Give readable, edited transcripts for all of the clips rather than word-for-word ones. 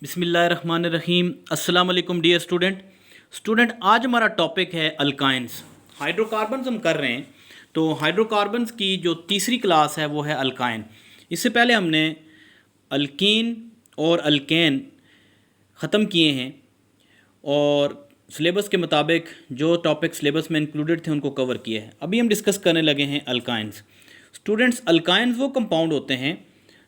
बिस्मिल्लाहिर्रहमानिर्रहीम। अस्सलाम वालेकुम डियर स्टूडेंट आज हमारा टॉपिक है अल्काइंस। हाइड्रोकार्बन्स हम कर रहे हैं, तो हाइड्रोकार्बन्स की जो तीसरी क्लास है वो है अल्काइन। इससे पहले हमने अल्कीन और अल्केन ख़त्म किए हैं और सिलेबस के मुताबिक जो टॉपिक सिलेबस में इंक्लूडेड थे उनको कवर किए हैं। अभी हम डिस्कस करने लगे हैं अल्काइंस। स्टूडेंट्स, अल्काइंस वो कंपाउंड होते हैं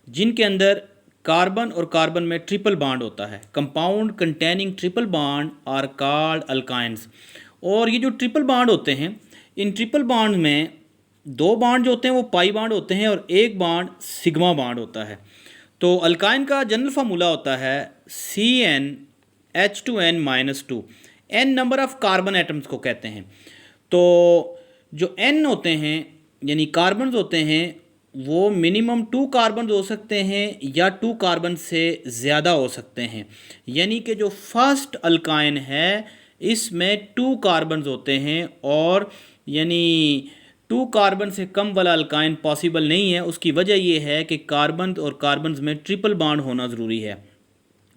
जिनके अंदर कार्बन और कार्बन में ट्रिपल बॉन्ड होता है। Compound containing triple bond are called alkynes. और ये जो ट्रिपल बॉन्ड होते हैं, इन ट्रिपल बॉन्ड में दो बॉन्ड जो होते हैं वो पाई बॉन्ड होते हैं और एक बॉन्ड सिग्मा बॉन्ड होता है। तो अल्काइन का जनरल फार्मूला होता है CnH2n-2। n number of carbon atoms को कहते हैं। तो जो n होते हैं यानी कार्बन्स होते हैं वो मिनिमम 2 कार्बन हो सकते हैं या 2 कार्बन से ज़्यादा हो सकते हैं। यानी कि जो फर्स्ट अल्काइन है इसमें 2 कार्बन्स होते हैं और यानी 2 कार्बन से कम वाला अल्काइन पॉसिबल नहीं है। उसकी वजह ये है कि कार्बन और कार्बन्स में ट्रिपल बॉन्ड होना ज़रूरी है।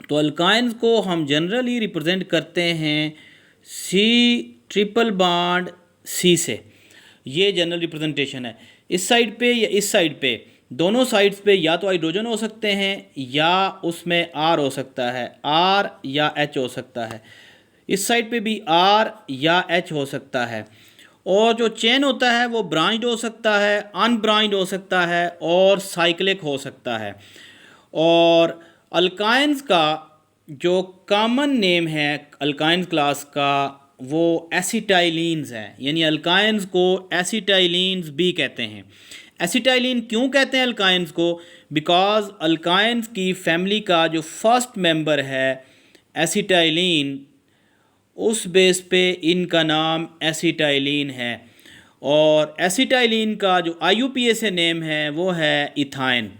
तो अल्काइंस को हम जनरली रिप्रेजेंट करते हैं C ट्रिपल बॉन्ड C से। ये जनरल रिप्रेजेंटेशन है। इस साइड पे या इस साइड पे, दोनों साइड्स पे या तो हाइड्रोजन हो सकते हैं या उसमें R हो सकता है, R या H हो सकता है। इस साइड पे भी R या H हो सकता है। और जो चेन होता है वो ब्रांच्ड हो सकता है, अनब्रांच्ड हो सकता है और साइक्लिक हो सकता है। और अल्काइंस का जो कॉमन नेम है अल्काइंस क्लास का वो एसिटाइलिन्स है। यानी अल्काइंस को एसिटाइलिन्स भी कहते हैं। एसिटाइलिन क्यों कहते हैं अल्काइंस को? बिकॉज अल्काइंस की फैमिली का जो फर्स्ट मेंबर है एसिटाइलिन, उस बेस पे इनका नाम एसिटाइलिन है। और एसिटाइलिन का जो IUPAC नेम है वो है इथाइन।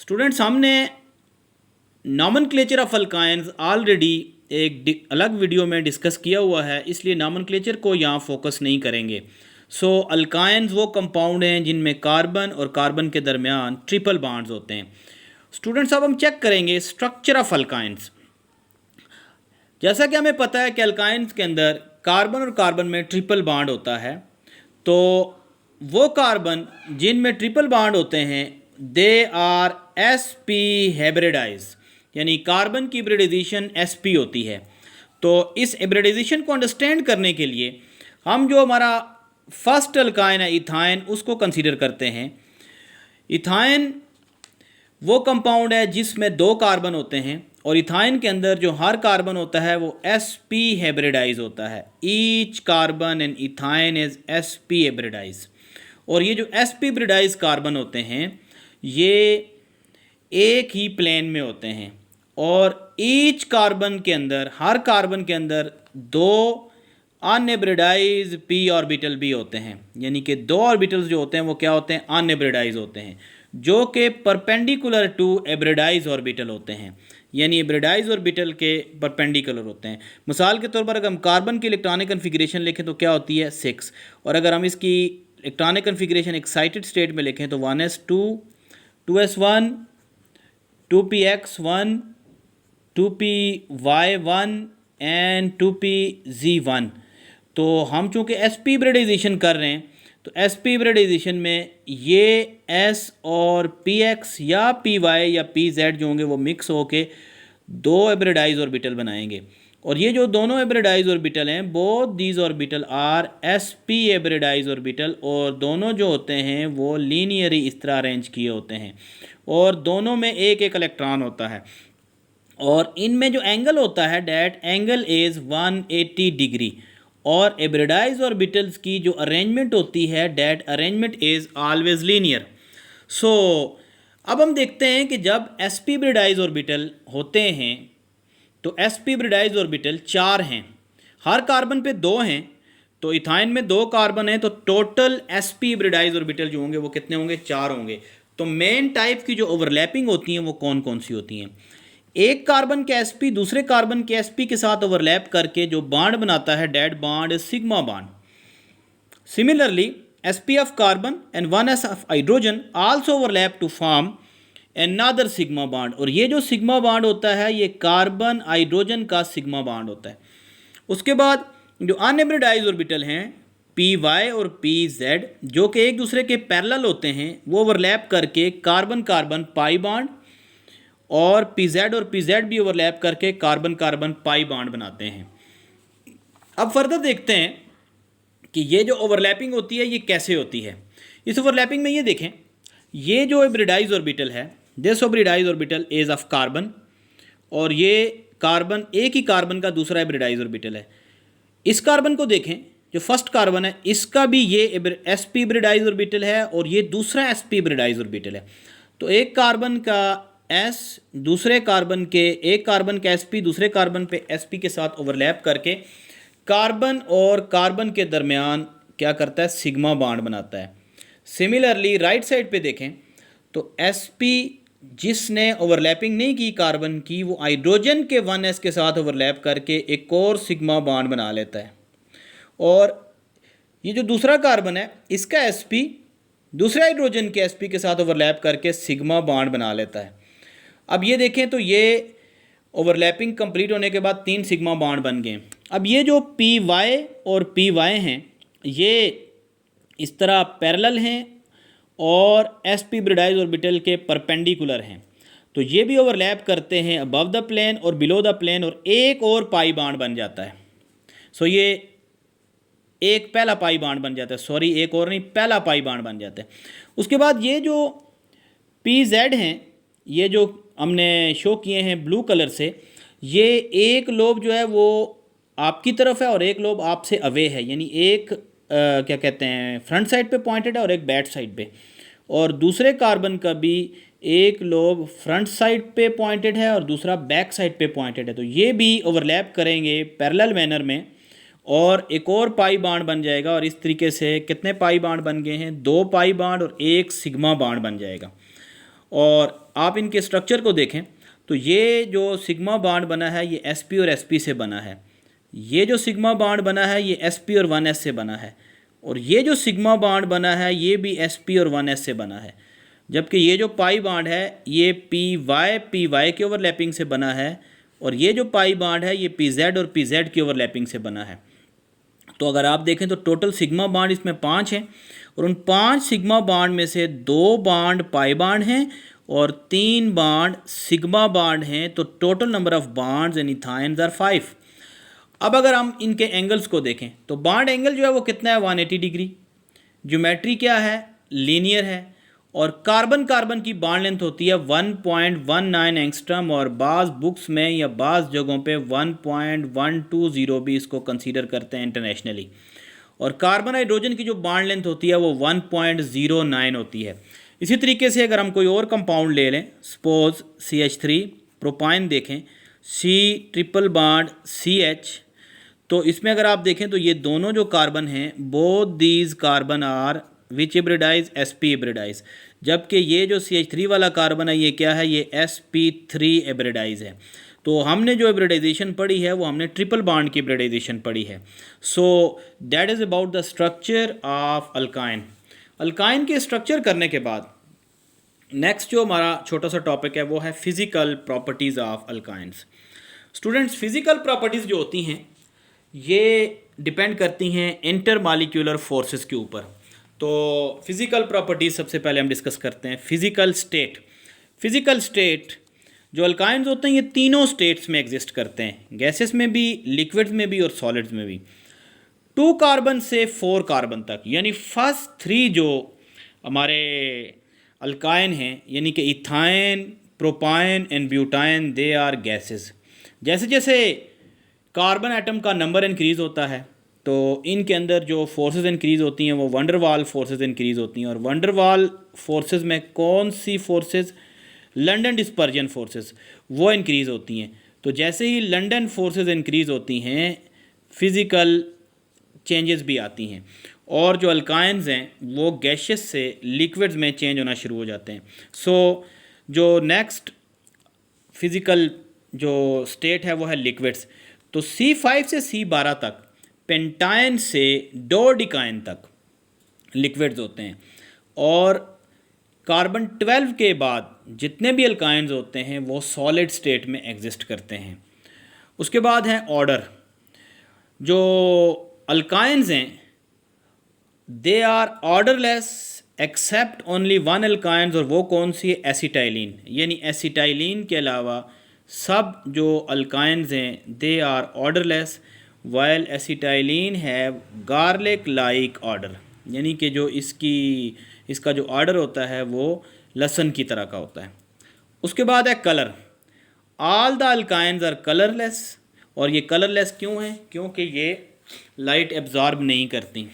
स्टूडेंट्स, हमने नॉमेनक्लेचर ऑफ अल्काइंस ऑलरेडी एक अलग वीडियो में डिस्कस किया हुआ है, इसलिए नॉमेनक्लेचर को यहाँ फोकस नहीं करेंगे। सो अल्काइंस वो कंपाउंड हैं जिनमें कार्बन और कार्बन के दरमियान ट्रिपल बॉन्ड्स होते हैं। स्टूडेंट्स, अब हम चेक करेंगे स्ट्रक्चर ऑफ अल्काइंस। जैसा कि हमें पता है कि अल्काइंस के अंदर कार्बन और कार्बन में ट्रिपल बॉन्ड होता है, तो वो कार्बन जिनमें ट्रिपल बॉन्ड होते हैं दे आर sp हाइब्रिडाइज। यानी कार्बन की हाइब्रिडाइजेशन sp होती है। तो इस हाइब्रिडाइजेशन को अंडरस्टैंड करने के लिए हम जो हमारा फर्स्ट अल्काइन है इथाइन उसको कंसीडर करते हैं। इथाइन वो कंपाउंड है जिसमें 2 कार्बन होते हैं और इथाइन के अंदर जो हर कार्बन होता है वो sp हाइब्रिडाइज होता है। Each carbon in ethyne is sp hybridize. और ये जो sp हाइब्रिडाइज कार्बन होते हैं ये एक ही प्लेन में होते हैं और ईच कार्बन के अंदर, हर कार्बन के अंदर 2 अनहाइब्रिडाइज p ऑर्बिटल भी होते हैं। यानी कि 2 ऑर्बिटल्स जो होते हैं वो क्या होते हैं? अनहाइब्रिडाइज होते हैं, जो कि परपेंडिकुलर टू हाइब्रिडाइज ऑर्बिटल होते हैं। यानी हाइब्रिडाइज ऑर्बिटल के परपेंडिकुलर होते हैं। मिसाल के तौर पर अगर हम कार्बन की इलेक्ट्रॉनिक कन्फिग्रेशन लिखें तो क्या होती है? 6। और अगर हम इसकी इलेक्ट्रॉनिक कन्फिग्रेशन एक्साइटेड स्टेट में लिखें तो 1s2, 2s1, 2px1, 2py1 and 2pz1। तो हम चूँकि sp हाइब्रिडाइजेशन कर रहे हैं तो sp हाइब्रिडाइजेशन में ये s और px या py या pz जो होंगे वो मिक्स होके 2 हाइब्रिडाइज ऑर्बिटल बनाएंगे। और ये जो दोनों हाइब्रिडाइज ऑर्बिटल हैं both these orbital are sp hybridize orbital, और दोनों जो होते हैं वो लीनियरी इस तरह अरेंज किए होते हैं और दोनों में एक एक इलेक्ट्रॉन होता है। और इनमें जो एंगल होता है डैट एंगल इज़ 180 डिग्री। और हाइब्रिडाइज ऑर्बिटल्स की जो अरेंजमेंट होती है that arrangement is always linear. So अब हम देखते हैं कि जब sp हाइब्रिडाइज ऑर्बिटल होते हैं तो sp हाइब्रिडाइज ऑर्बिटल 4 हैं, हर कार्बन पे 2 हैं। तो इथाइन में 2 कार्बन हैं तो टोटल sp हाइब्रिडाइज ऑर्बिटल जो होंगे वो कितने होंगे? 4 होंगे। तो मेन टाइप की जो ओवरलैपिंग होती हैं वो कौन कौन सी होती हैं? एक कार्बन के sp दूसरे कार्बन के sp के साथ ओवरलैप करके जो बॉन्ड बनाता है that bond is sigma bond. Similarly sp of carbon and 1s of hydrogen also overlap to form another sigma bond, और ये जो सिग्मा बॉन्ड होता है ये कार्बन हाइड्रोजन का सिग्मा बॉन्ड होता है। उसके बाद जो अनहाइब्रिडाइज्ड ऑर्बिटल हैं पी वाई और पी जेड, जो कि एक दूसरे के पैरेलल होते हैं, वो ओवरलैप करके कार्बन कार्बन पाई बॉन्ड, और पी जेड भी ओवरलैप करके कार्बन कार्बन पाई बॉन्ड बनाते हैं। अब फर्दर देखते हैं कि ये जो ओवरलैपिंग होती है ये कैसे होती है। इस ओवरलैपिंग में ये देखें, ये जो हाइब्रिडाइज्ड ऑर्बिटल है, this hybridised orbital is of carbon, और ये कार्बन, एक ही कार्बन का दूसरा हाइब्रिडाइज्ड ऑर्बिटल है। इस कार्बन को देखें, जो फर्स्ट कार्बन है इसका भी ये sp हाइब्रिडाइज्ड ऑर्बिटल है और ये दूसरा sp हाइब्रिडाइज्ड ऑर्बिटल है। तो एक कार्बन का s दूसरे कार्बन के, एक कार्बन का sp दूसरे कार्बन पे sp के साथ ओवरलैप करके कार्बन और कार्बन के दरमियान क्या करता है, सिग्मा बॉन्ड बनाता है। सिमिलरली राइट साइड पे देखें तो sp जिसने ओवरलैपिंग नहीं की कार्बन की, वो हाइड्रोजन के 1s के साथ ओवरलैप करके एक और सिग्मा बॉन्ड बना लेता है, और ये जो दूसरा कार्बन है इसका sp दूसरे हाइड्रोजन के sp के साथ ओवरलैप करके सिग्मा बॉन्ड बना लेता है। अब ये देखें तो ये ओवरलैपिंग कंप्लीट होने के बाद 3 सिग्मा बॉन्ड बन गए। अब ये जो पी वाई और पी वाई हैं ये इस तरह पैरेलल हैं और sp हाइब्रिडाइज्ड ऑर्बिटल के परपेंडिकुलर हैं, तो ये भी ओवरलैप करते हैं अबव द प्लेन और बिलो द प्लेन, और एक और पाई बॉन्ड बन जाता है। सो ये एक पहला पाई बॉन्ड बन जाता है, सॉरी एक और नहीं, पहला पाई बॉन्ड बन जाता है। उसके बाद ये जो पी जेड हैं, ये जो हमने शो किए हैं ब्लू कलर से, ये एक लोब जो है वो आपकी तरफ है और एक लोब आपसे अवे है, यानी एक क्या कहते हैं फ्रंट साइड पे पॉइंटेड है और एक बैक साइड पे, और दूसरे कार्बन का भी एक लोब फ्रंट साइड पे पॉइंटेड है और दूसरा बैक साइड पे पॉइंटेड है। तो ये भी ओवरलैप करेंगे पैरेलल मैनर में और एक और पाई बॉन्ड बन जाएगा, और इस तरीके से कितने पाई बॉन्ड बन गए हैं, 2 पाई बॉन्ड और एक सिग्मा बॉन्ड बन जाएगा। और आप इनके स्ट्रक्चर को देखें तो ये जो सिग्मा बॉन्ड बना है ये sp और sp से बना है, ये जो सिग्मा बॉन्ड बना है ये sp और 1s से बना है, और ये जो सिग्मा बॉन्ड बना है ये भी sp और 1s से बना है, जबकि ये जो पाई बॉन्ड है ये पी वाई के ओवरलैपिंग से बना है, और ये जो पाई बॉन्ड है ये पी जेड और पी जेड की ओवरलैपिंग से बना है। तो अगर आप देखें तो टोटल सिग्मा बॉन्ड इसमें 5 हैं, और उन 5 सिग्मा बॉन्ड में से 2 बॉन्ड पाई बॉन्ड हैं और 3 बॉन्ड सिग्मा बॉन्ड हैं, तो total number of bonds in ethynes are 5। अब अगर हम इनके एंगल्स को देखें तो बॉन्ड एंगल जो है वो कितना है, 180 डिग्री। ज्योमेट्री क्या है, लीनियर है, और कार्बन कार्बन की बॉन्ड लेंथ होती है 1.19 एंगस्ट्रम, और बाज़ बुक्स में या बाज़ जगहों पे 1.120 भी इसको कंसीडर करते हैं इंटरनेशनली। और कार्बन हाइड्रोजन की जो बॉन्ड लेंथ होती है वो 1.09 होती है। इसी तरीके से अगर हम कोई और कंपाउंड ले लें, सपोज CH3 प्रोपाइन देखें, C ट्रिपल बॉन्ड CH, तो इसमें अगर आप देखें तो ये दोनों जो कार्बन हैं, both these carbon are which hybridize, sp hybridize, जबकि ये जो CH3 वाला कार्बन है ये क्या है, ये sp3 हाइब्रिडाइज है। तो हमने जो हाइब्रिडाइजेशन पढ़ी है वो हमने ट्रिपल बॉन्ड की हाइब्रिडाइजेशन पढ़ी है। So that is about the structure of alkyne. Alkyne के स्ट्रक्चर करने के बाद नेक्स्ट जो हमारा छोटा सा टॉपिक है वो है physical properties of alkynes. Students, physical properties जो होती हैं ये डिपेंड करती हैं इंटरमॉलिक्यूलर फोर्सेस के ऊपर। तो फिज़िकल प्रॉपर्टीज़ सबसे पहले हम डिस्कस करते हैं। फिज़िकल स्टेट, फिज़िकल स्टेट जो अल्काइंस होते हैं ये तीनों स्टेट्स में एग्जिस्ट करते हैं, गैसेस में भी, लिक्विड्स में भी और सॉलिड्स में भी। 2 कार्बन से 4 कार्बन तक, यानी फर्स्ट 3 जो हमारे अल्काइन हैं, यानी कि ethyne, propyne and butyne, they are gases. जैसे जैसे कार्बन एटम का नंबर इंक्रीज़ होता है तो इनके अंदर जो फोर्सेस इंक्रीज़ होती हैं वो वंडरवाल फोर्सेस इंक्रीज़ होती हैं, और वंडरवाल फोर्सेस में कौन सी फोर्सेस, लंदन डिस्पर्जन फोर्सेस, वो इंक्रीज़ होती हैं। तो जैसे ही लंदन फोर्सेस इंक्रीज़ होती हैं फिज़िकल चेंजेस भी आती हैं, और जो अल्काइंस हैं वो गैसेस से लिक्विड्स में चेंज होना शुरू हो जाते हैं। सो जो नेक्स्ट फिज़िकल जो स्टेट है वो है लिक्विड्स। तो C5 से C12 तक, पेंटाइन से डोडिकाइन तक लिक्विड्स होते हैं, और कार्बन 12 के बाद जितने भी अल्काइंस होते हैं वो सॉलिड स्टेट में एग्जिस्ट करते हैं। उसके बाद है ऑर्डर। जो अल्काइंस हैं they are odourless except only one alkynes, और वो कौन सी है? एसिटाइलिन। यानी एसिटाइलिन के अलावा सब जो अल्काइंस हैं they are odourless, while acetylene have garlic like odour. यानी कि जो इसका जो ऑर्डर होता है वो लहसुन की तरह का होता है। उसके बाद है colour. All the alkynes are colourless, और ये कलरलेस क्यों है? क्योंकि ये लाइट एब्जॉर्ब नहीं करती।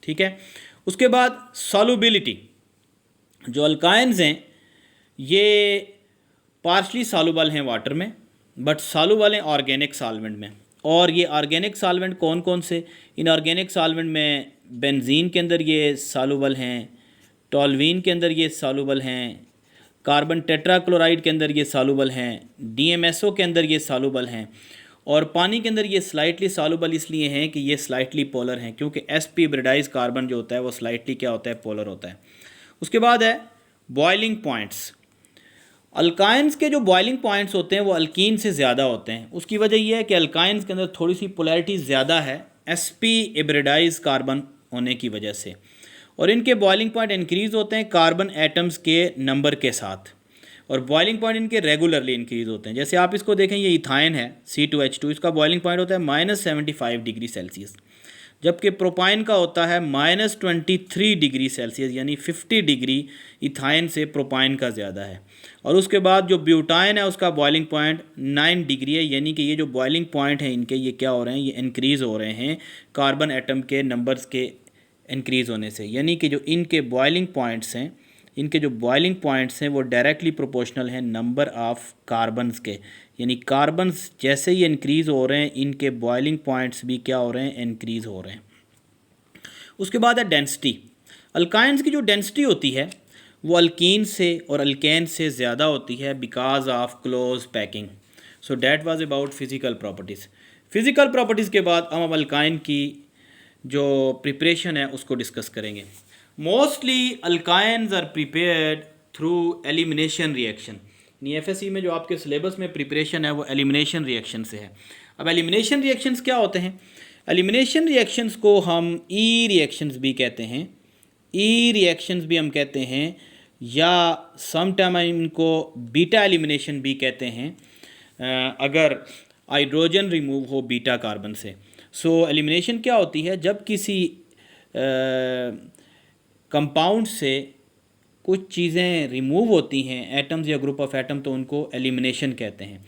ठीक है। उसके बाद सॉल्युबिलिटी। जो अल्काइंस हैं ये पार्शली सॉल्युबल हैं वाटर में, बट सॉल्युबल हैं ऑर्गेनिक सॉल्वेंट में। और ये ऑर्गेनिक सॉल्वेंट कौन कौन से? इन ऑर्गेनिक सॉल्वेंट में बेंजीन के अंदर ये सॉल्युबल हैं, टॉल्वीन के अंदर ये सॉल्युबल हैं, कार्बन टेट्राक्लोराइड के अंदर ये सॉल्युबल हैं, DMSO के अंदर ये सॉल्युबल हैं, और पानी के अंदर ये स्लाइटली सॉल्युबल इसलिए हैं कि ये स्लाइटली पोलर हैं, क्योंकि sp हिब्रिडाइज कार्बन जो होता है वो स्लाइटली क्या होता है? पोलर होता है। उसके बाद है बॉइलिंग पॉइंट्स। अल्काइंस के जो बॉइलिंग पॉइंट्स होते हैं वो अल्कीन से ज़्यादा होते हैं। उसकी वजह यह है कि अल्काइंस के अंदर थोड़ी सी पोलैरिटी ज़्यादा है sp हिब्रिडाइज कार्बन होने की वजह से, और इनके बॉइलिंग पॉइंट इंक्रीज़ होते हैं कार्बन एटम्स के नंबर के साथ, और बॉइलिंग पॉइंट इनके रेगुलरली इंक्रीज़ होते हैं। जैसे आप इसको देखें, ये इथाइन है C2H2, इसका बॉइलिंग पॉइंट होता है -75 डिग्री सेल्सियस, जबकि प्रोपाइन का होता है -23 डिग्री सेल्सियस, यानी 50 डिग्री इथाइन से प्रोपाइन का ज़्यादा है। और उसके बाद जो ब्यूटाइन है उसका बॉइलिंग पॉइंट 9 डिग्री है। यानी कि ये जो बॉइलिंग पॉइंट हैं इनके ये क्या हो रहे हैं? ये इंक्रीज़ हो रहे हैं कार्बन एटम के नंबर्स के इंक्रीज़ होने से। यानी कि जो इनके बॉइलिंग पॉइंट्स हैं, इनके जो बॉइलिंग पॉइंट्स हैं वो डायरेक्टली प्रोपोर्शनल हैं नंबर ऑफ़ कार्बन्स के। यानी कार्बन्स जैसे ही इंक्रीज़ हो रहे हैं इनके बॉइलिंग पॉइंट्स भी क्या हो रहे हैं? इंक्रीज़ हो रहे हैं। उसके बाद है डेंसिटी। अल्काइंस की जो डेंसिटी होती है वो अल्कीन से और अल्केन से ज़्यादा होती है because of close packing. So that was about physical properties. Physical properties के बाद हम अल्काइन की जो प्रिपरेशन है उसको डिस्कस करेंगे। Mostly alkynes are prepared through elimination reaction. यानी FSC में जो आपके सिलेबस में प्रिपरेशन है वो एलिमिनेशन रिएक्शन से है। अब एलिमिनेशन रिएक्शंस क्या होते हैं? एलिमिनेशन रिएक्शंस को हम ई रिएक्शंस भी कहते हैं, ई रिएक्शंस भी हम कहते हैं, या समटाइम इनको बीटा एलिमिनेशन भी कहते हैं अगर हाइड्रोजन रिमूव हो बीटा कार्बन से। सो एलिमिनेशन क्या होती है? जब किसी कंपाउंड से कुछ चीज़ें रिमूव होती हैं, एटम्स या ग्रुप ऑफ एटम, तो उनको एलिमिनेशन कहते हैं।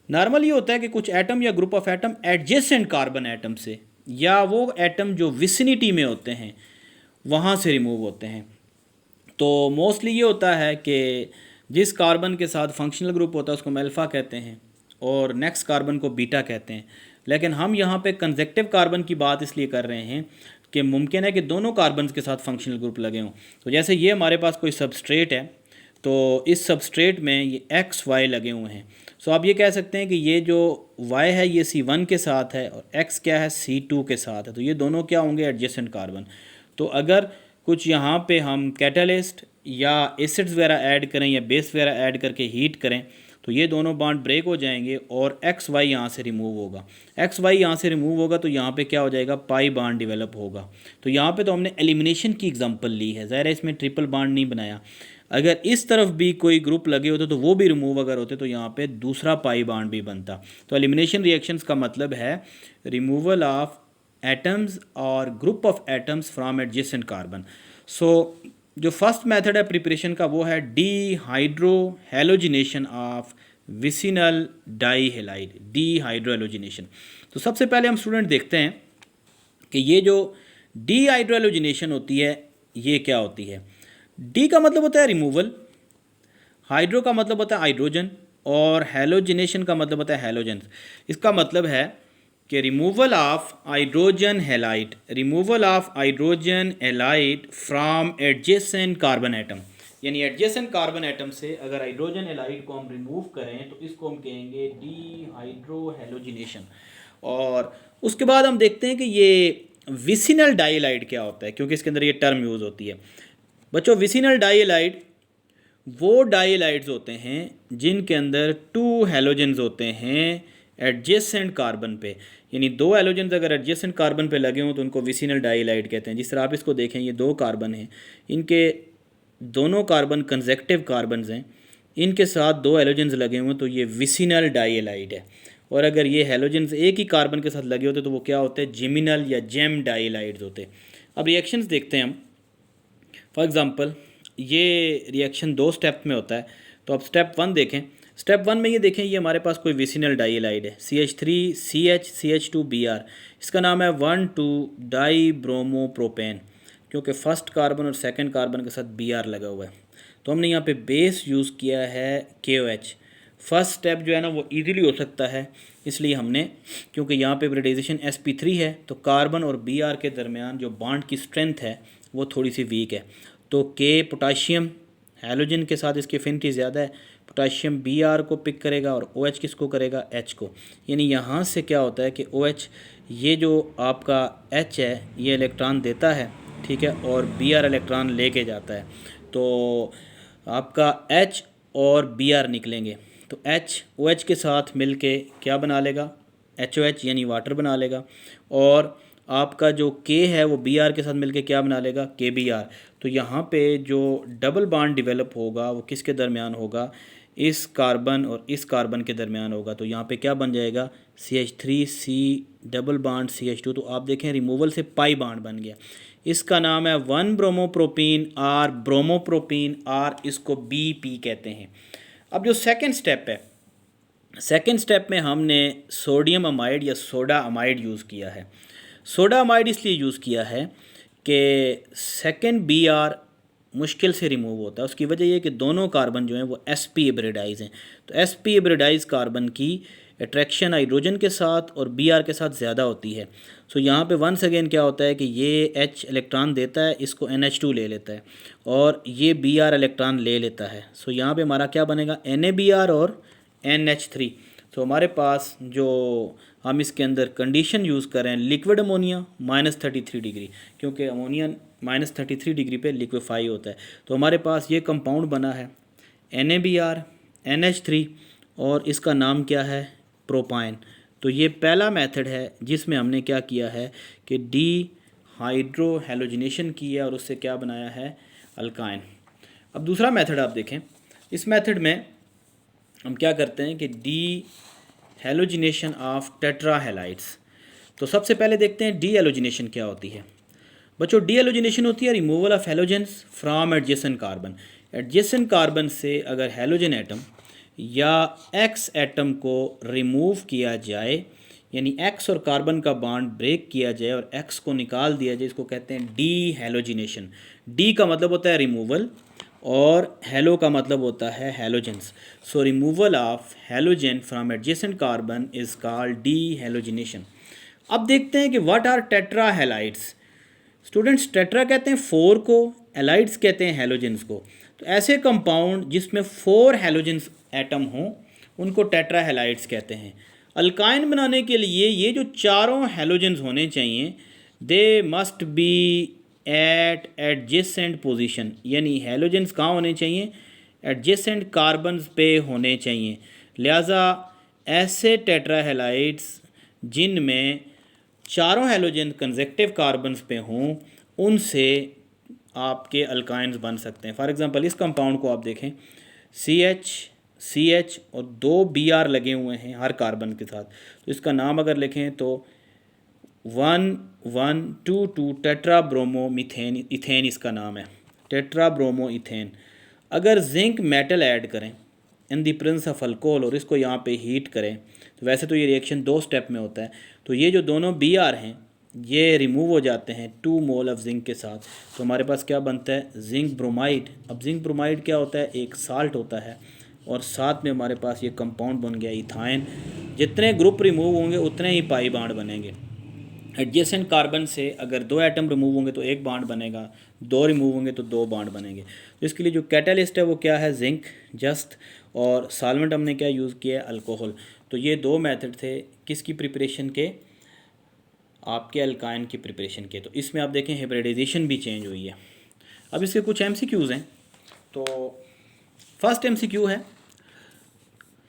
नॉर्मल ये होता है कि कुछ एटम या group of atom adjacent carbon atom से, या वो एटम जो विसिनिटी में होते हैं वहाँ से रिमूव होते हैं। तो मोस्टली ये होता है कि जिस कार्बन के साथ फंक्शनल ग्रुप होता है उसको हम अल्फ़ा कहते हैं और नेक्स्ट कार्बन को बीटा कहते हैं। लेकिन हम यहाँ पे कंसेक्टिव कार्बन की बात इसलिए कर रहे हैं कि मुमकिन है कि दोनों कार्बन्स के साथ फंक्शनल ग्रुप लगे हों। तो जैसे ये हमारे पास कोई सबस्ट्रेट है, तो इस सबस्ट्रेट में ये XY लगे हुए हैं। सो आप ये कह सकते हैं कि ये जो Y है ये C1 के साथ है और X क्या है? C2 के साथ है। तो ये दोनों क्या होंगे? Adjacent carbon. तो अगर कुछ यहाँ पे हम कैटालिस्ट या एसिड्स वगैरह ऐड करें या बेस वगैरह ऐड करके हीट करें तो ये दोनों बॉन्ड ब्रेक हो जाएंगे और XY यहाँ से रिमूव होगा। XY यहाँ से रिमूव होगा तो यहाँ पे क्या हो जाएगा? पाई बॉन्ड डेवलप होगा। तो यहाँ पे तो हमने एलिमिनेशन की एग्जांपल ली है, ज़ाहिर है इसमें ट्रिपल बॉन्ड नहीं बनाया। अगर इस तरफ भी कोई ग्रुप लगे होते तो वो भी रिमूव अगर होते तो यहाँ पे दूसरा पाई बॉन्ड भी बनता। तो एलिमिनेशन रिएक्शंस का मतलब है रिमूवल ऑफ एटम्स और group of atoms from adjacent carbon. So जो फर्स्ट मेथड है प्रिपरेशन का वो है dehydrohalogenation of vicinal dihalide, dehydrohalogenation. तो सबसे पहले हम स्टूडेंट देखते हैं कि ये जो डीहाइड्रो हैलोजिनेशन होती है ये क्या होती है। डी का मतलब होता है रिमूवल, हाइड्रो का मतलब होता है हाइड्रोजन और हैलोजिनेशन का मतलब होता है हैलोजन। इसका मतलब है कि removal of hydrogen halide, removal of hydrogen halide from adjacent carbon atom. यानी एडजेसेंट कार्बन एटम से अगर हाइड्रोजन हैलाइड को हम रिमूव करें तो इसको हम कहेंगे डीहाइड्रो हैलोजिनेशन। और उसके बाद हम देखते हैं कि ये विसिनल डाईहाइड क्या होता है, क्योंकि इसके अंदर ये टर्म यूज़ होती है। बच्चों विसिनल डाईहाइड वो डाइलाइड्स होते हैं जिनके अंदर 2 हैलोजेंस होते हैं एडजेसेंट कार्बन पे, यानी 2 हैलोजेंस अगर एडजेसेंट कार्बन पे लगे हों तो उनको विसिनल डाइलाइड कहते हैं। जिस तरह आप इसको देखें, ये 2 कार्बन हैं, इनके दोनों कार्बन कंसेक्टिव कार्बन्स हैं, इनके साथ 2 हैलोजेंस लगे हुए तो ये विसिनल डाइलाइड है। और अगर ये हैलोजेंस एक ही कार्बन के साथ लगे होते तो वो क्या होते हैं, जिमिनल या जेम डाइलाइड्स होते। अब रिएक्शंस देखते हैं हम। फॉर एग्जांपल ये रिएक्शन 2 स्टेप में होता है, तो अब स्टेप 1 देखें। स्टेप 1 में ये देखें, ये हमारे पास कोई विसिनल डाइलाइड है, CH3CH CH2Br, इसका नाम है 1,2 डाई ब्रोमो प्रोपेन, क्योंकि फर्स्ट कार्बन और सेकंड कार्बन के साथ Br लगा हुआ है। तो हमने यहाँ पे बेस यूज़ किया है KOH। फर्स्ट स्टेप जो है ना वो ईजीली हो सकता है, इसलिए हमने, क्योंकि यहाँ पे हाइब्रिडाइजेशन sp3 है तो कार्बन और Br के दरमियान जो बॉन्ड की स्ट्रेंथ है वो थोड़ी सी वीक है, तो K पोटाशियम हैलोजन के साथ इसकी एफिनिटी ज़्यादा है, पोटाशियम Br को पिक करेगा और OH किसको करेगा, H को। यानी यहाँ से क्या होता है कि OH ये जो आपका H है ये इलेक्ट्रॉन देता है, ठीक है, और Br इलेक्ट्रॉन लेके जाता है, तो आपका H और Br निकलेंगे, तो H OH के साथ मिलके क्या बना लेगा, HOH यानी वाटर बना लेगा, और आपका जो K है वो Br के साथ मिलके क्या बना लेगा, KBr। तो यहाँ पे जो डबल बॉन्ड डेवलप होगा वो किसके दरमियान होगा, इस कार्बन और इस कार्बन के दरमियान होगा। तो यहाँ पे क्या बन जाएगा, CH3C डबल बॉन्ड CH2। तो आप देखें रिमूवल से पाई बॉन्ड बन गया। इसका नाम है 1 ब्रोमोप्रोपीन R, ब्रोमोप्रोपीन R, इसको BP कहते हैं। अब जो सेकेंड स्टेप है, सेकेंड स्टेप में हमने सोडियम अमाइड या सोडा अमाइड यूज़ किया है। सोडा अमाइड इसलिए यूज़ किया है कि सेकेंड Br मुश्किल से रिमूव होता है। उसकी वजह यह कि दोनों कार्बन जो हैं वो sp हिब्रिडाइज हैं, तो sp हिब्रिडाइज कार्बन की अट्रैक्शन हाइड्रोजन के साथ और Br के साथ ज़्यादा होती है। सो यहाँ पे वंस अगेन क्या होता है कि ये H इलेक्ट्रॉन देता है, इसको NH2 ले लेता है, और ये Br इलेक्ट्रॉन ले लेता है। सो यहाँ पे हमारा क्या बनेगा, NaBr और NH3। तो हमारे पास जो हम इसके अंदर कंडीशन यूज़ कर रहे हैं, लिक्विड अमोनिया -33 डिग्री, क्योंकि अमोनिया -33 डिग्री पे लिक्विफाई होता है। तो हमारे पास ये कंपाउंड बना है NaBr NH3 और इसका नाम क्या है, प्रोपाइन। तो ये पहला मेथड है जिसमें हमने क्या किया है कि डी हाइड्रो हेलोजिनेशन किया और उससे क्या बनाया है, अल्काइन। अब दूसरा मेथड आप देखें, इस मेथड में हम क्या करते हैं कि D halogenation of tetra halides. तो सबसे पहले देखते हैं डी हेलोजिनेशन क्या होती है। बच्चों डी हेलोजिनेशन होती है removal of halogens from adjacent carbon. Adjacent carbon से अगर हैलोजन एटम या एक्स एटम को रिमूव किया जाए, यानी एक्स और कार्बन का बॉन्ड ब्रेक किया जाए और एक्स को निकाल दिया जाए, इसको कहते हैं डी हेलोजिनेशन। डी का मतलब होता है रिमूवल और हेलो का मतलब होता है halogens. So removal of halogen from adjacent carbon is called dehalogenation. अब देखते हैं कि what are tetra halides. Students, tetra कहते हैं 4 को, एलाइड्स कहते हैं हैलोजेंस को। तो ऐसे कंपाउंड जिसमें 4 हैलोजेंस एटम हों उनको टेट्रा हैलाइड्स कहते हैं। अल्काइन बनाने के लिए ये जो चारों हैलोजेंस होने चाहिए, they must be at adjacent position, यानी हैलोजेंस कहाँ होने चाहिए, एडजेसेंट कार्बन्स पे होने चाहिए। लिहाजा ऐसे टेट्रा हैलाइड्स जिनमें चारों हैलोजन कंसेक्टिव कार्बन्स पे हों उनसे आपके अल्काइंस बन सकते हैं। फॉर एग्जांपल इस कंपाउंड को आप देखें, CH और 2 Br लगे हुए हैं हर कार्बन के साथ, तो इसका नाम अगर लिखें तो 1,1,2,2 टेट्रा ब्रोमो मीथेन, इथेन इसका नाम है, टेट्रा ब्रोमो इथेन। अगर जिंक मेटल ऐड करें इन दी प्रेजेंस ऑफ अल्कोहल और इसको यहाँ पे हीट करें, तो वैसे तो ये रिएक्शन 2 स्टेप में होता है, तो ये जो दोनों Br हैं ये रिमूव हो जाते हैं 2 मोल ऑफ जिंक के साथ। तो हमारे पास क्या बनता है, जिंक ब्रोमाइड। अब जिंक ब्रोमाइड क्या होता है, एक साल्ट होता है, और साथ में हमारे पास ये कंपाउंड बन गया इथाइन। जितने ग्रुप रिमूव होंगे उतने ही पाई बॉन्ड बनेंगे। एडजेसेंट कार्बन से अगर 2 एटम रिमूव होंगे तो 1 बॉन्ड बनेगा, 2 रिमूव होंगे तो 2 बॉन्ड बनेंगे। तो इसके लिए जो कैटलिस्ट है वो क्या है, जिंक जस्ट, और सॉल्वेंट हमने क्या यूज़ किया है, अल्कोहल। तो ये 2 मेथड थे किसकी प्रिपरेशन के, आपके अल्काइन की प्रिपरेशन के। तो इसमें आप देखें हाइब्रिडाइजेशन भी चेंज हुई है। अब इसके कुछ MCQs हैं। तो फर्स्ट MCQ है,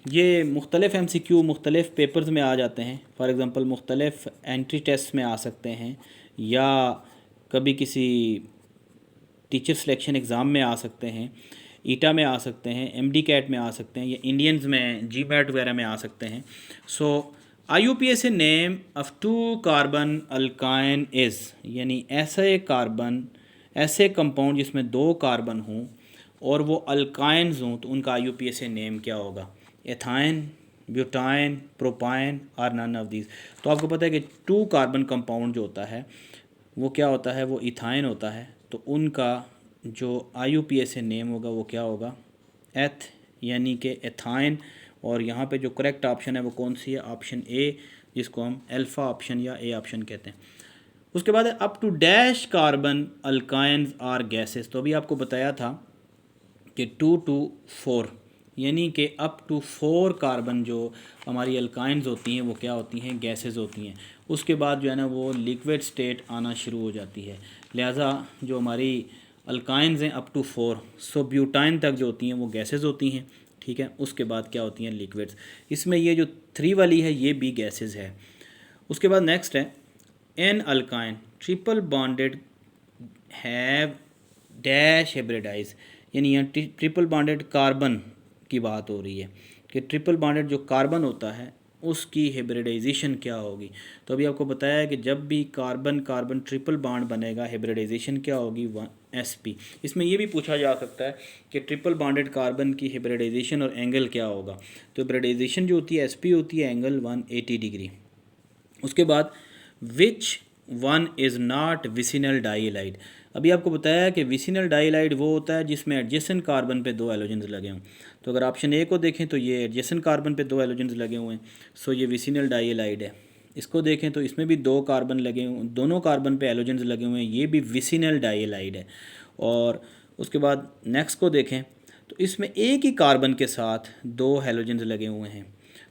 ये मुख्तलिफ़ MCQ मुख्तलिफ़ पेपर्स में आ जाते हैं। फॉर एग्ज़ाम्पल मुख्तलिफ़ एंट्री टेस्ट में आ सकते हैं या कभी किसी टीचर सिलेक्शन एग्ज़ाम में आ सकते हैं, ईटा में आ सकते हैं, MD कैट में आ सकते हैं, या इंडियंस में GMAT वगैरह में आ सकते हैं। सो IUPAC name of 2 carbon alkyne is, यानी ऐसे कार्बन, ऐसे कंपाउंड जिसमें 2 कार्बन हों और वो अल्काइंस हों, तो उनका IUPAC नेम क्या होगा? एथाइन, ब्यूटाइन, प्रोपाइन और नन ऑफ दीज। तो आपको पता है कि 2 कार्बन कंपाउंड जो होता है वो क्या होता है? वो इथाइन होता है। तो उनका जो IUPAC नेम होगा वो क्या होगा? एथ, यानी कि एथाइन। और यहाँ पे जो करेक्ट ऑप्शन है वो कौन सी है? ऑप्शन ए, जिसको हम अल्फ़ा ऑप्शन या ए ऑप्शन कहते हैं। उसके बाद up to dash carbon alkynes are gases. तो अभी आपको बताया था कि 2 to 4, यानी कि अप टू 4 कार्बन जो हमारी अल्काइंस होती हैं वो क्या होती हैं? गैसेस होती हैं। उसके बाद जो है ना वो लिक्विड स्टेट आना शुरू हो जाती है। लिहाजा जो हमारी अल्काइंस हैं अप टू 4, सो ब्यूटाइन तक जो होती हैं वो गैसेस होती हैं, ठीक है। उसके बाद क्या होती हैं? लिक्विड्स। इसमें ये जो 3 वाली है ये भी गैसेस है। उसके बाद नेक्स्ट है an alkyne triple bonded have dash hybridize, यानी यहाँ ट्रिपल बॉन्डेड कार्बन की बात हो रही है कि ट्रिपल बॉन्डेड जो कार्बन होता है उसकी हाइब्रिडाइजेशन क्या होगी। तो अभी आपको बताया है कि जब भी कार्बन कार्बन ट्रिपल बॉन्ड बनेगा हाइब्रिडाइजेशन क्या होगी? 1sp। इसमें ये भी पूछा जा सकता है कि ट्रिपल बॉन्डेड कार्बन की हाइब्रिडाइजेशन और एंगल क्या होगा। तो हाइब्रिडाइजेशन जो होती है sp होती है, एंगल 180 डिग्री। उसके बाद which one is not vicinal dihalide. अभी आपको बताया कि विसिनल डाईलाइड वो होता है जिसमें एडजेसेंट कार्बन पे 2 हैलोजेंस लगे हों। तो अगर ऑप्शन ए को देखें तो ये एडजेसेंट कार्बन पे 2 हैलोजेंस लगे हुए हैं, सो ये विसिनल डाईलाइड है। इसको देखें तो इसमें भी 2 कार्बन लगे हुए, दोनों कार्बन पे हैलोजेंस लगे हुए हैं, ये भी विसिनल डाईलाइड है। और उसके बाद नेक्स्ट को देखें तो इसमें एक ही कार्बन के साथ 2 हैलोजेंस लगे हुए हैं,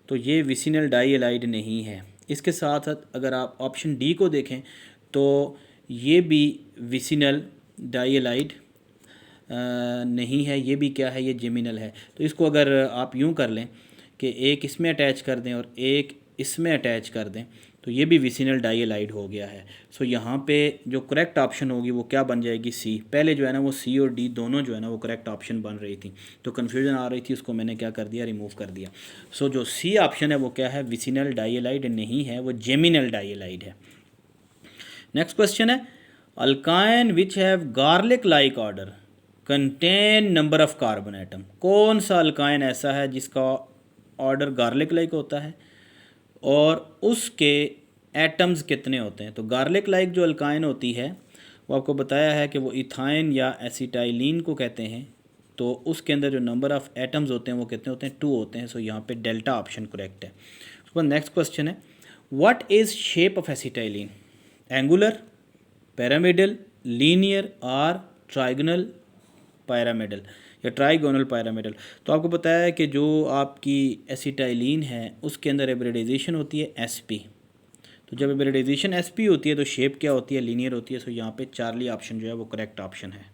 तो ये विसिनल डाईलाइड नहीं है। इसके साथ साथ अगर आप ऑप्शन डी को देखें तो ये भी विसिनल डाईलाइड नहीं है, ये भी क्या है? ये जेमिनल है। तो इसको अगर आप यूं कर लें कि एक इसमें अटैच कर दें और एक इसमें अटैच कर दें तो ये भी विसिनल डाईलाइड हो गया है। सो यहाँ पे जो करेक्ट ऑप्शन होगी वो क्या बन जाएगी? सी। पहले जो है ना वो सी और डी दोनों जो है ना वो करेक्ट ऑप्शन बन रही थी, तो कन्फ्यूजन आ रही थी, उसको मैंने क्या कर दिया? रिमूव कर दिया। सो जो सी ऑप्शन है वो क्या है? विसिनल डाईलाइड नहीं है, वो जेमिनल डाईलाइड है। नेक्स्ट क्वेश्चन है alkyne which have garlic like order contain number of carbon atom. कौन सा अल्काइन ऐसा है जिसका ऑर्डर गार्लिक लाइक होता है और उसके एटम्स कितने होते हैं? तो गार्लिक लाइक जो अल्काइन होती है वो आपको बताया है कि वो इथाइन या एसिटाइलिन को कहते हैं। तो उसके अंदर जो नंबर ऑफ़ एटम्स होते हैं वो कितने होते हैं? 2 होते हैं। सो यहाँ पे डेल्टा ऑप्शन करेक्ट है। उसके बाद नेक्स्ट क्वेश्चन है what is shape of acetylene? Angular, pyramidal, linear और ट्राइगोनल पैरामिडल या ट्राइगोनल पैरामिडल। तो आपको बताया है कि जो आपकी एसिटाइलिन है उसके अंदर हाइब्रिडाइजेशन होती है sp। तो जब हाइब्रिडाइजेशन sp होती है तो शेप क्या होती है? लीनियर होती है। सो यहाँ पे चार्ली ऑप्शन जो है वो करेक्ट ऑप्शन है।